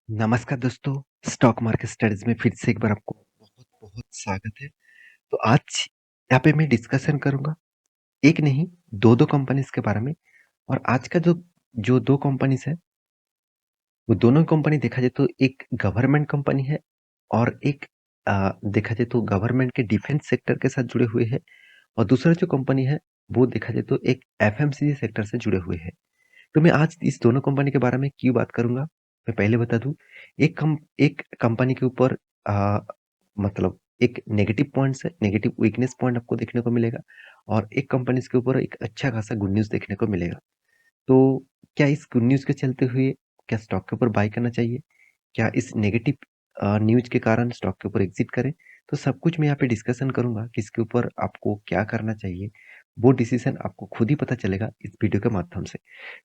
नमस्कार दोस्तों, stock market studies में फिर से एक बार आपको बहुत-बहुत स्वागत है। तो आज यहाँ पे मैं डिस्कशन करूँगा, एक नहीं 2-2 कंपनीज़ के बारे में और आज का जो जो 2 कंपनीज़ है, वो दोनों कंपनी देखा जाए तो एक गवर्नमेंट कंपनी है और एक देखा जाए तो गवर्नमेंट के डिफेंस सेक्टर के साथ जुड़े हुए हैं और दूसरा जो कंपनी है, वो देखा जाए तो एक एफएमसीजी सेक्टर से जुड़े हुए हैं। तो मैं आज इस दोनों कंपनी के बारे में क्यों बात करूंगा मैं पहले बता दूं एक कंपनी के ऊपर आ, मतलब एक नेगेटिव पॉइंट्स है नेगेटिव वीकनेस पॉइंट आपको देखने को मिलेगा और एक कंपनी के ऊपर एक अच्छा खासा गुड न्यूज़ देखने को मिलेगा। तो क्या इस गुड न्यूज़ के चलते हुए क्या स्टॉक के ऊपर बाय करना चाहिए, क्या इस नेगेटिव न्यूज़ के कारण स्टॉक के ऊपर एग्जिट करें? तो सब कुछ मैं यहाँ पे डिस्कशन करूँगा कि इसके ऊपर आपको क्या करना चाहिए, वो डिसीज़न आपको खुद ही पता चलेगा इस वीडियो के माध्यम से।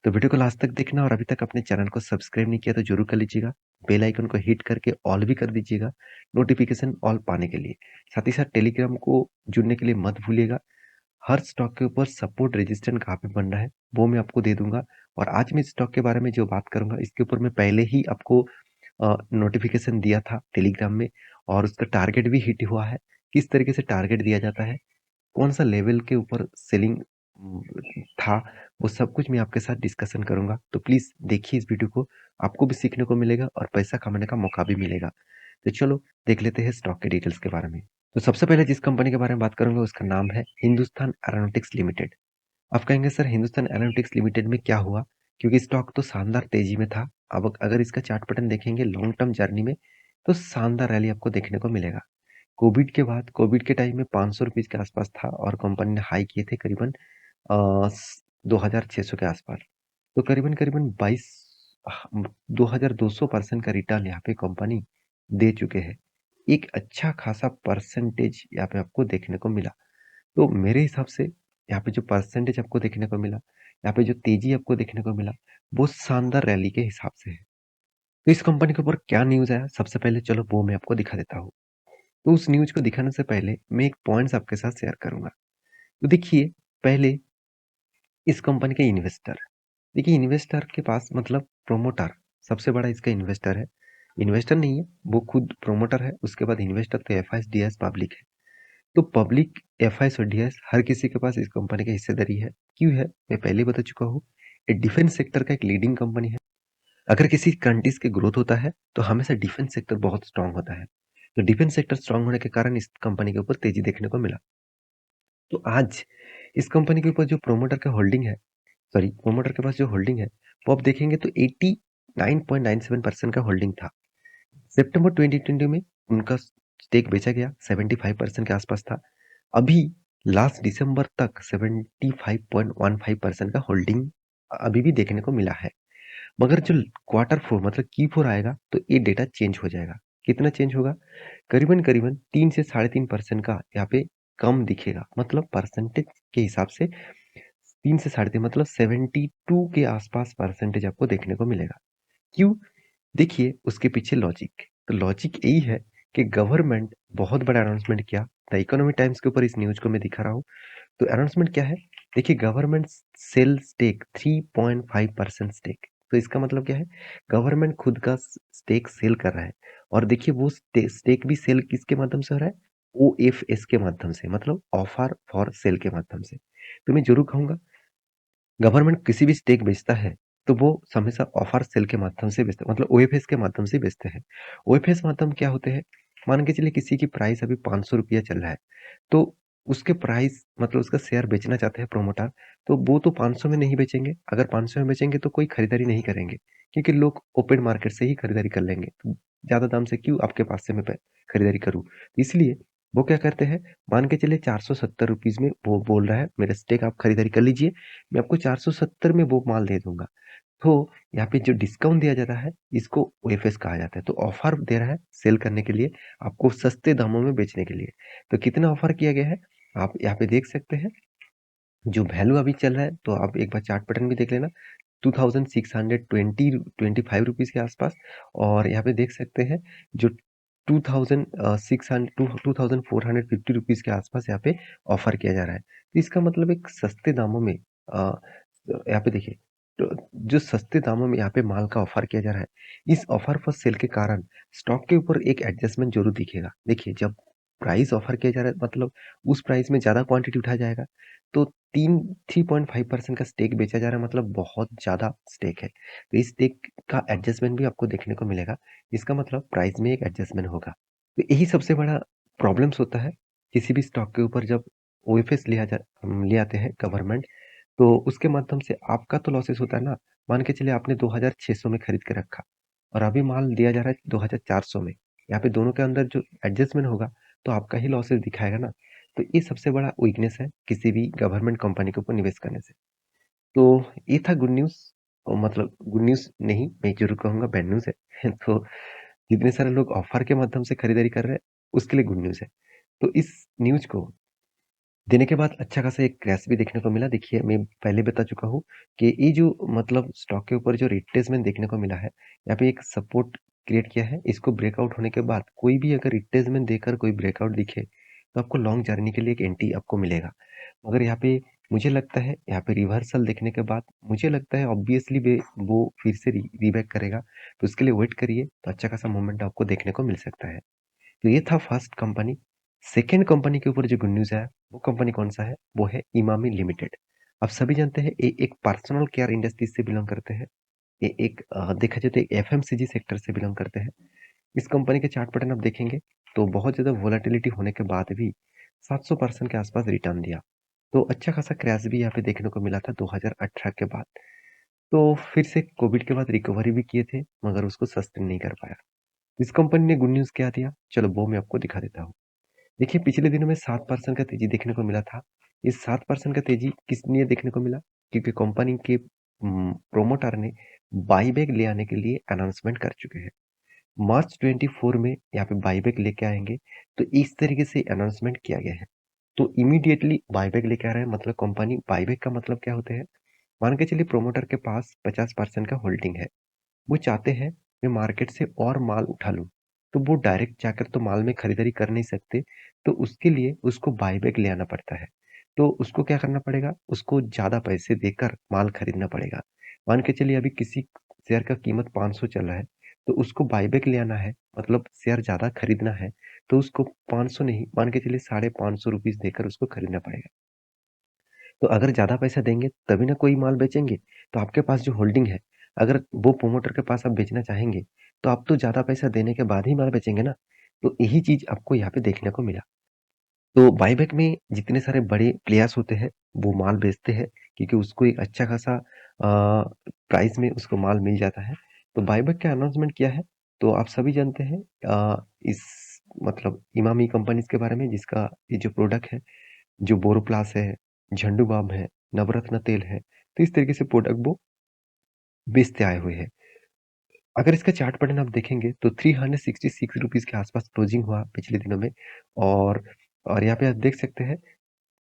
तो वीडियो को लास्ट तक देखना और अभी तक अपने चैनल को सब्सक्राइब नहीं किया तो ज़रूर कर लीजिएगा। बेल आइकन को हिट करके ऑल भी कर दीजिएगा, नोटिफ़िकेशन ऑल पाने के लिए। साथ ही साथ टेलीग्राम को जुड़ने के लिए मत भूलिएगा। हर स्टॉक के ऊपर सपोर्ट रेजिस्टेंस कहाँ पे बन रहा है, वो मैं आपको दे दूँगा और आज मैं इस स्टॉक के बारे में जो बात करूँगा, इसके ऊपर मैं पहले ही आपको नोटिफिकेशन दिया था टेलीग्राम में और उसका टारगेट भी हिट हुआ है। किस तरीके से टारगेट दिया जाता है, कौन सा लेवल के ऊपर सेलिंग था, वो सब कुछ मैं आपके साथ डिस्कशन करूंगा। तो प्लीज देखिए इस वीडियो को, आपको भी सीखने को मिलेगा और पैसा कमाने का मौका भी मिलेगा। तो चलो देख लेते हैं स्टॉक के डिटेल्स के बारे में। तो सबसे पहले जिस कंपनी के बारे में बात करूंगा उसका नाम है हिंदुस्तान एरोनॉटिक्स लिमिटेड। आप कहेंगे सर हिंदुस्तान एरोनॉटिक्स लिमिटेड में क्या हुआ, क्योंकि स्टॉक तो शानदार तेजी में था। अब अगर इसका चार्ट पैटर्न देखेंगे लॉन्ग टर्म जर्नी में, तो शानदार रैली आपको देखने को मिलेगा। कोविड के बाद कोविड के टाइम में 500 रुपीज के आसपास था और कंपनी ने हाई किए थे करीबन 2600 के आसपास। तो करीबन करीबन 2200% का रिटर्न यहाँ पे कंपनी दे चुके हैं। एक अच्छा खासा परसेंटेज यहाँ पे आपको देखने को मिला। तो मेरे हिसाब से यहाँ पे जो परसेंटेज आपको देखने को मिला, यहाँ पे जो तेजी आपको देखने को मिला, वो शानदार रैली के हिसाब से है। तो इस कंपनी के ऊपर क्या न्यूज़ आया, सबसे पहले चलो वो मैं आपको दिखा देता हूँ। तो उस न्यूज़ को दिखाने से पहले मैं एक पॉइंट्स आपके साथ शेयर करूँगा। तो देखिए, पहले इस कंपनी के इन्वेस्टर, देखिए इन्वेस्टर के पास मतलब प्रोमोटर सबसे बड़ा इसका इन्वेस्टर है। इन्वेस्टर नहीं है, वो खुद प्रोमोटर है। उसके बाद इन्वेस्टर तो एफआईएस डीएस पब्लिक है। तो पब्लिक एफआईएस और डीएस हर किसी के पास इस कंपनी की हिस्सेदारी है। क्यों है मैं पहले ही बता चुका हूँ। ये डिफेंस सेक्टर का एक लीडिंग कंपनी है। अगर किसी कंट्रीज के ग्रोथ होता है तो हमेशा डिफेंस सेक्टर बहुत स्ट्रांग होता है। तो डिफेंस सेक्टर स्ट्रांग होने के कारण इस कंपनी के ऊपर तेजी देखने को मिला। तो आज इस कंपनी के ऊपर जो प्रोमोटर का होल्डिंग है, सॉरी प्रोमोटर के पास जो होल्डिंग है, वो आप देखेंगे तो 89.97% का होल्डिंग था। सितंबर 2020 में उनका स्टेक बेचा गया, 75% के आसपास था। अभी लास्ट दिसंबर तक 75.15% का होल्डिंग अभी भी देखने को मिला है। मगर जो क्वार्टर 4 मतलब Q4 आएगा तो ये डेटा चेंज हो जाएगा। कितना चेंज होगा? करीबन करीबन 3 से 3.5% का यहाँ पे कम दिखेगा। मतलब परसेंटेज के हिसाब से 3 से 3.5 मतलब 72 के आसपास परसेंटेज आपको देखने को मिलेगा। क्यों? देखिए उसके पीछे लॉजिक। तो लॉजिक यही है कि गवर्नमेंट बहुत बड़ा अनाउंसमेंट किया। द इकोनॉमिक टाइम्स के ऊपर इस न्यूज़ को मैं दिखा रहा हूँ। तो अनाउंसमेंट क्या है? देखिए गवर्नमेंट सेल स्टेक 3.5% स्टेक। तो इसका मतलब क्या है? गवर्नमेंट खुद का स्टेक सेल कर रहा है और देखिए वो स्टेक भी सेल किसके माध्यम से हो रहा है? ओएफएस के माध्यम से, मतलब ऑफर फॉर सेल के माध्यम से। तो मैं जरूर कहूंगा गवर्नमेंट किसी भी स्टेक बेचता है तो वो हमेशा ऑफर सेल के माध्यम से बेचते हैं, मतलब ओएफएस के माध्यम से बेचते हैं। ओएफएस माध्यम क्या होते हैं? मान के चलिए किसी की प्राइस अभी 500 रुपया चल रहा है, तो उसके प्राइस मतलब उसका शेयर बेचना चाहते हैं प्रोमोटर, तो वो तो 500 में नहीं बेचेंगे। अगर 500 में बेचेंगे तो कोई खरीदारी नहीं करेंगे, क्योंकि लोग ओपन मार्केट से ही खरीदारी कर लेंगे। तो ज्यादा दाम से क्यों आपके पास से मैं खरीदारी करूँ? इसलिए वो क्या करते हैं, मान के चलिए 470 रुपीज में वो बोल रहा है मेरा स्टेक आप खरीदारी कर लीजिए, मैं आपको 470 में वो माल दे दूंगा। तो यहाँ पे जो डिस्काउंट दिया जाता है इसको ओएफएस कहा जाता है। तो ऑफर दे रहा है सेल करने के लिए, आपको सस्ते दामों में बेचने के लिए। तो कितना ऑफर किया गया है आप यहाँ पे देख सकते हैं। जो वैल्यू अभी चल रहा है तो आप एक बार चार्ट पैटर्न भी देख लेना, 2625 के आसपास। और यहाँ पे देख सकते हैं जो 2450 के आसपास यहाँ पे ऑफर किया जा रहा है। तो इसका मतलब एक सस्ते दामों में यहाँ पे देखिए तो जो सस्ते दामों में यहाँ पे माल का ऑफर किया जा रहा है, इस ऑफर पर सेल के कारण स्टॉक के ऊपर एक एडजस्टमेंट ज़रूर दिखेगा। देखिए, जब प्राइस ऑफर किया जा रहा है मतलब उस प्राइस में ज़्यादा क्वांटिटी उठाया जाएगा, तो 3.5% का स्टेक बेचा जा रहा है मतलब बहुत ज़्यादा स्टेक है। तो इस स्टेक का एडजस्टमेंट भी आपको देखने को मिलेगा। इसका मतलब प्राइस में एक एडजस्टमेंट होगा। तो यही सबसे बड़ा प्रॉब्लम्स होता है, किसी भी स्टॉक के ऊपर जब ओएफएस ले आते हैं गवर्नमेंट, तो उसके माध्यम से आपका तो लॉसेस होता है ना। मान के चलिए आपने 2600 में खरीद के रखा और अभी माल दिया जा रहा है 2400 में। यहाँ पे दोनों के अंदर जो एडजस्टमेंट होगा तो आपका ही लॉसेस दिखाएगा ना। तो ये सबसे बड़ा वीकनेस है किसी भी गवर्नमेंट कंपनी के ऊपर निवेश करने से। तो ये था गुड न्यूज़, और मतलब गुड न्यूज़ नहीं, मैं ज़रूर कहूँगा बैड न्यूज़ है। तो जितने सारे लोग ऑफर के माध्यम से खरीदारी कर रहे हैं, उसके लिए गुड न्यूज़ है। तो इस न्यूज़ को देने के बाद अच्छा खासा एक क्रैश भी देखने को मिला। देखिए, मैं पहले बता चुका हूँ कि ये जो मतलब स्टॉक के ऊपर जो रिट्रेसमेंट देखने को मिला है, यहाँ पे एक सपोर्ट क्रिएट किया है। इसको ब्रेकआउट होने के बाद कोई भी अगर रिट्रेसमेंट देकर कोई ब्रेकआउट दिखे, तो आपको लॉन्ग जर्नी के लिए एक एंट्री आपको मिलेगा। मगर यहाँ पे मुझे लगता है, यहाँ पे रिवर्सल देखने के बाद मुझे लगता है ऑब्वियसली वे वो फिर से रीबैक करेगा। तो उसके लिए वेट करिए, तो अच्छा खासा मूवमेंट आपको देखने को मिल सकता है। तो ये था फर्स्ट कंपनी। सेकंड कंपनी के ऊपर जो गुड न्यूज़ है, वो कंपनी कौन-सा है? वो है इमामी लिमिटेड। आप सभी जानते हैं ये एक पर्सनल केयर इंडस्ट्री से बिलॉन्ग करते हैं। ये एक देखा जाए तो एक एफएमसीजी सेक्टर से बिलॉन्ग करते हैं। इस कंपनी के चार्ट पैटर्न आप देखेंगे तो बहुत ज़्यादा वोलेटिलिटी होने के बाद भी 700% के आसपास रिटर्न दिया। तो अच्छा खासा क्रैश भी यहाँ पे देखने को मिला था 2018 के बाद। तो फिर से कोविड के बाद रिकवरी भी किए थे, मगर उसको सस्टेन नहीं कर पाया। इस कंपनी ने गुड न्यूज़ क्या दिया? चलो वो मैं आपको दिखा देता हूँ। देखिए, पिछले दिनों में 7% का तेजी देखने को मिला था। इस 7% का तेजी किस लिए देखने को मिला? क्योंकि कंपनी के प्रोमोटर ने बायबैक ले आने के लिए अनाउंसमेंट कर चुके हैं। मार्च 24 में यहाँ पे बायबैक लेके आएंगे, तो इस तरीके से अनाउंसमेंट किया गया है। तो इमीडिएटली बायबैक लेके आ रहे हैं, मतलब कंपनी बायबैक का मतलब क्या होते हैं? मान के चलिए प्रोमोटर के पास 50% का होल्डिंग है। वो चाहते हैं मैं मार्केट से और माल उठा लूँ, तो वो डायरेक्ट जाकर तो माल में खरीदारी कर नहीं सकते, तो उसके लिए उसको बायबैक ले आना पड़ता है। तो उसको क्या करना पड़ेगा? उसको ज़्यादा पैसे देकर माल खरीदना पड़ेगा। मान के चलिए अभी किसी शेयर का कीमत 500 चल रहा है, तो उसको बायबैक ले आना है, मतलब शेयर ज़्यादा खरीदना है, तो उसको 500 नहीं, मान के चलिए ₹550 देकर उसको खरीदना पड़ेगा। तो अगर ज़्यादा पैसा देंगे तभी ना कोई माल बेचेंगे। तो आपके पास जो होल्डिंग है, अगर वो प्रमोटर के पास आप बेचना चाहेंगे, तो आप तो ज़्यादा पैसा देने के बाद ही माल बेचेंगे ना। तो यही चीज़ आपको यहाँ पे देखने को मिला। तो बायबैक में जितने सारे बड़े प्लेयर्स होते हैं, वो माल बेचते हैं क्योंकि उसको एक अच्छा खासा प्राइस में उसको माल मिल जाता है। तो बायबैक का अनाउंसमेंट किया है, तो आप सभी जानते हैं इस मतलब इमामी कंपनीज़ के बारे में, जिसका ये जो प्रोडक्ट है, जो बोरोप्लस है, झंडू बाम है, नवरत्न तेल है, तो इस तरीके से प्रोडक्ट वो बेचते आए हुए हैं। अगर इसका चार्ट पैटर्न आप देखेंगे तो 366 रुपीज़ के आसपास क्लोजिंग हुआ पिछले दिनों में, और यहाँ पे आप देख सकते हैं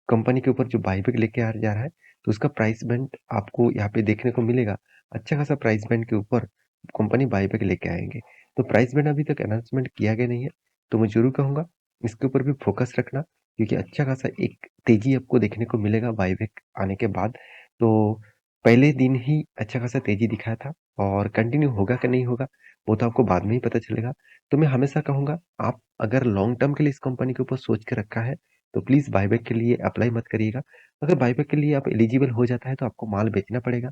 कंपनी के ऊपर जो बायबैक लेके आ जा रहा है, तो उसका प्राइस बैंड आपको यहाँ पे देखने को मिलेगा। अच्छा खासा प्राइस बैंड के ऊपर कंपनी बायबैक लेके आएँगे। तो प्राइस बैंड अभी तक अनाउंसमेंट किया गया नहीं है, तो मैं ज़रूर कहूँगा इसके ऊपर भी फ़ोकस रखना, क्योंकि अच्छा खासा एक तेज़ी आपको देखने को मिलेगा बायबैक आने के बाद। तो पहले दिन ही अच्छा खासा तेज़ी दिखाया था, और कंटिन्यू होगा कि नहीं होगा, वो तो आपको बाद में ही पता चलेगा। तो मैं हमेशा कहूँगा, आप अगर लॉन्ग टर्म के लिए इस कंपनी के ऊपर सोच के रखा है, तो प्लीज़ बायबैक के लिए अप्लाई मत करिएगा। अगर बायबैक के लिए आप एलिजिबल हो जाता है, तो आपको माल बेचना पड़ेगा,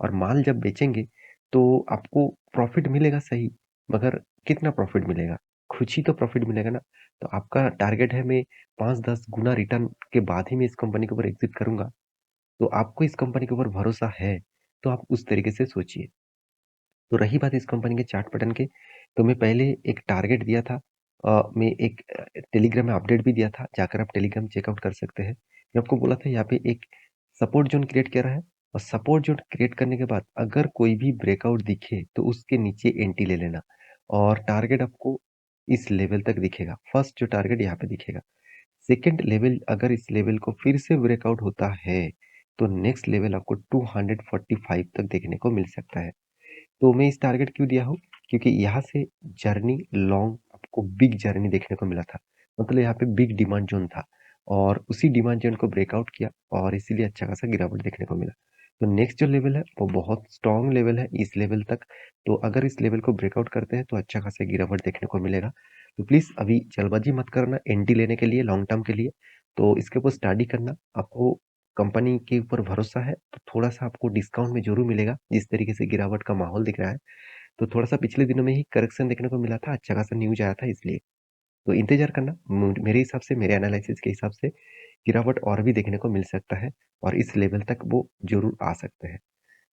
और माल जब बेचेंगे तो आपको प्रॉफ़िट मिलेगा सही, मगर कितना प्रॉफ़िट मिलेगा? कुछ ही तो प्रॉफ़िट मिलेगा ना। तो आपका टारगेट है मैं 5-10 गुना रिटर्न के बाद ही मैं इस कंपनी के ऊपर एग्ज़िट करूँगा। तो आपको इस कंपनी के ऊपर भरोसा है, तो आप उस तरीके से सोचिए। तो रही बात इस कंपनी के चार्ट पैटर्न की, तो मैं पहले एक टारगेट दिया था, मैं एक टेलीग्राम में अपडेट भी दिया था, जाकर आप टेलीग्राम चेकआउट कर सकते हैं। मैं आपको बोला था यहाँ पे एक सपोर्ट ज़ोन क्रिएट किया रहा है, और सपोर्ट ज़ोन क्रिएट करने के बाद अगर कोई भी ब्रेकआउट दिखे, तो उसके नीचे एंट्री ले लेना, और टारगेट आपको इस लेवल तक दिखेगा। फर्स्ट जो टारगेट यहाँ पे दिखेगा। सेकंड लेवल अगर इस लेवल को फिर से ब्रेकआउट होता है, तो नेक्स्ट लेवल आपको 245 तक देखने को मिल सकता है। तो मैं इस टारगेट क्यों दिया हूँ? क्योंकि यहाँ से जर्नी लॉन्ग आपको बिग जर्नी देखने को मिला था। मतलब यहाँ पे बिग डिमांड ज़ोन था, और उसी डिमांड ज़ोन को ब्रेकआउट किया, और इसीलिए अच्छा खासा गिरावट देखने को मिला। तो नेक्स्ट जो लेवल है वो बहुत स्ट्रॉन्ग लेवल है इस लेवल तक। तो अगर इस लेवल को ब्रेकआउट करते हैं तो अच्छा खासा गिरावट देखने को मिलेगा। तो प्लीज़ अभी जल्दबाजी मत करना एंट्री लेने के लिए लॉन्ग टर्म के लिए। तो इसके ऊपर स्टडी करना। आपको कंपनी के ऊपर भरोसा है तो थोड़ा-सा आपको डिस्काउंट में ज़रूर मिलेगा। जिस तरीके से गिरावट का माहौल दिख रहा है, तो थोड़ा-सा पिछले दिनों में ही करेक्शन देखने को मिला था, अच्छा खासा न्यूज़ आया था इसलिए। तो इंतज़ार करना। मेरे हिसाब से, मेरे एनालिसिस के हिसाब से गिरावट और भी देखने को मिल सकता है और इस लेवल तक वो ज़रूर आ सकते हैं।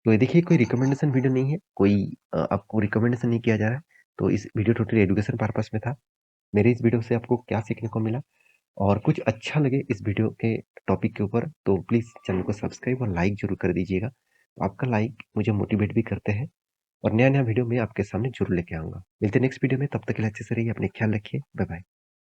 तो ये देखिए, कोई रिकमेंडेशन वीडियो नहीं है, कोई आपको रिकमेंडेशन नहीं किया जा रहा है। तो इस वीडियो टोटली एजुकेशन पर्पस में था। मेरे इस वीडियो से आपको क्या सीखने को मिला और कुछ अच्छा लगे इस वीडियो के टॉपिक के ऊपर तो प्लीज़ चैनल को सब्सक्राइब और लाइक ज़रूर कर दीजिएगा। तो आपका लाइक मुझे मोटिवेट भी करते हैं और नया-नया वीडियो मैं आपके सामने ज़रूर लेके आऊँगा। मिलते हैं नेक्स्ट वीडियो में, तब तक के लिए अच्छे से रहिए, अपना ख्याल रखिए। Bye bye.